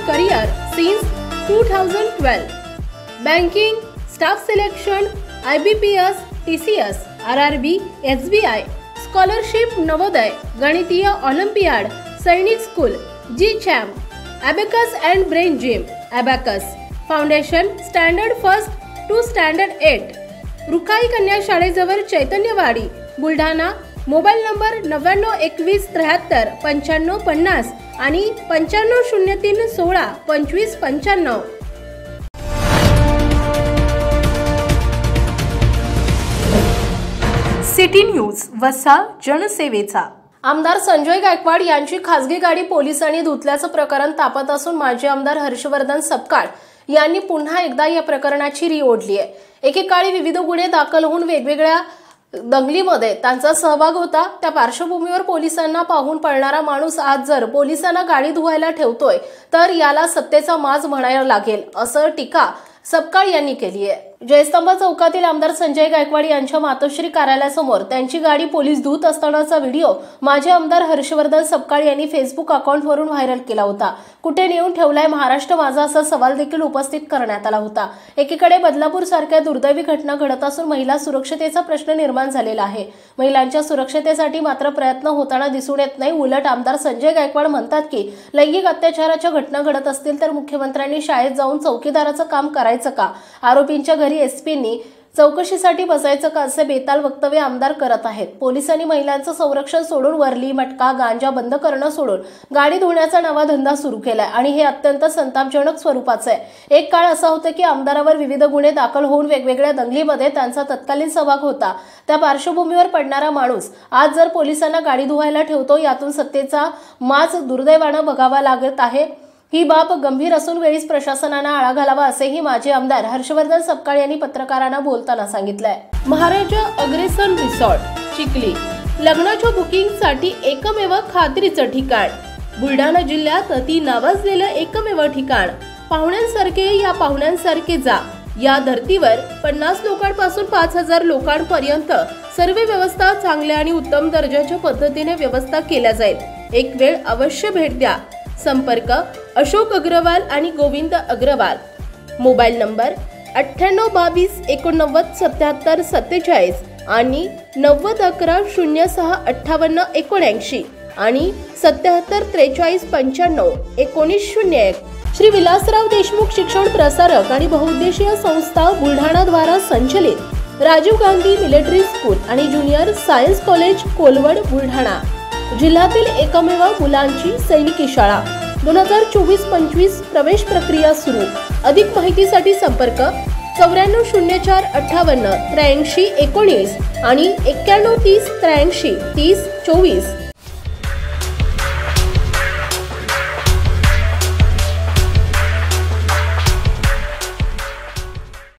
career since 2012. Banking, staff selection, IBPS, TCS, RRB, SBI, scholarship Navodaya, गणितीय Olympiad, सैनिक school, G-Champ, Abacus and Brain Gym, Abacus, Foundation, Standard 1st to Standard 8, रुखाई कन्या शाळेजवळ Chaitanyawadi, Buldhana. Mobile number 9921739550 आणि 9503162595. City news, वसा जनसेवेचा. आमदार संजय गायकवाड यांची खासगी गाडी पोलिसांनी धुतल्याचं प्रकरण तापत असून माजी आमदार हर्षवर्धन सपकाळ यांनी पुन्हा एकदा या प्रकरणाची री ओढली आहे. एकेकाळी विविध गुन्हे दाखल होऊन वेगवेगळ्या दंगलीमध्ये त्यांचा सहभाग होता. त्या पार्श्वभूमीवर पोलिसांना पाहून पळणारा माणूस आज जर पोलिसांना गाडी धुवायला ठेवतोय तर याला सत्तेचा माज म्हणायला लागेल, असं टीका सपकाळ यांनी केली आहे. जयस्तंभ चौकातील आमदार संजय गायकवाड यांच्या मातोश्री कार्यालयासमोर त्यांची गाडी पोलीस धुत असतानाचा व्हिडिओ माजी आमदार हर्षवर्धन सपकाळ यांनी फेसबुक अकाउंटवरून व्हायरल केला होता. कुठे नेऊन ठेवलाय महाराष्ट्र माझा, असा सवाल देखील उपस्थित करण्यात आला होता. एकीकडे बदलापूर सारख्या दुर्दैवी घटना घडत असून महिला सुरक्षतेचा प्रश्न निर्माण झालेला आहे. महिलांच्या सुरक्षतेसाठी मात्र प्रयत्न होताना दिसून येत नाही. उलट आमदार संजय गायकवाड म्हणतात की लैंगिक अत्याचाराच्या घटना घडत असतील तर मुख्यमंत्र्यांनी शाळेत जाऊन चौकीदाराचं काम करायचं का, आरोपींच्या घरी एसपींनी चौकशीसाठी बसायचं का, असे बेताल वक्तव्य आमदार करत आहेत. पोलिसांनी महिलांचं संरक्षण सोडून वरली, मटका, गांजा बंद करणं सोडून गाडी धुण्याचा नवा धंदा सुरू केलाय आणि हे अत्यंत संतापजनक स्वरूपाचं आहे. एक काळ असा होता की आमदारावर विविध गुन्हे दाखल होऊन वेगवेगळ्या दंगलीमध्ये त्यांचा तत्कालीन सहभाग होता. त्या पार्श्वभूमीवर पडणारा माणूस आज जर पोलिसांना गाडी धुवायला ठेवतो, यातून सत्तेचा माज दुर्दैवानं बघावा लागत आहे. ही बाब गंभीर असून वेळीच प्रशासनानं आळा घालावा, असेही माजी आमदार हर्षवर्धन सपकाळ यांनी पत्रकारांना बोलताना सांगितलंय. महाराजा अग्रेसन रिसॉर्ट, चिखली, लग्नाच्या बुकिंगसाठी एकमेव खात्रीचं ठिकाण. बुलढाणा जिल्ह्यात अति नावाजलेलं एकमेव ठिकाण. पाहुण्यांसारखे या पाहुण्यांसारखे जा. या धर्तीवर 50 लोकांपासून 5000 लोकांपर्यंत सर्व व्यवस्था चांगल्या आणि उत्तम दर्जाच्या पद्धतीने व्यवस्था केल्या जाईल. एक वेळ अवश्य भेट द्या. संपर्क अशोक अग्रवाल आणि गोविंद अग्रवाल. मोबाईल नंबर 9822897747 आणि 9011065879 आणि 7743951901. श्री विलासराव देशमुख शिक्षण प्रसारक आणि बहुउद्देशीय संस्था बुलढाणा द्वारा संचलित राजीव गांधी मिलिटरी स्कूल आणि junior science college Kolwad Buldhana जिल्ह्यातील एकमेव मुलांची सैनिकी शाळा. 2024-25 प्रवेश प्रक्रिया सुरू. अधिक माहितीसाठी संपर्क 940458 8319 आणि 9130 83 30 24.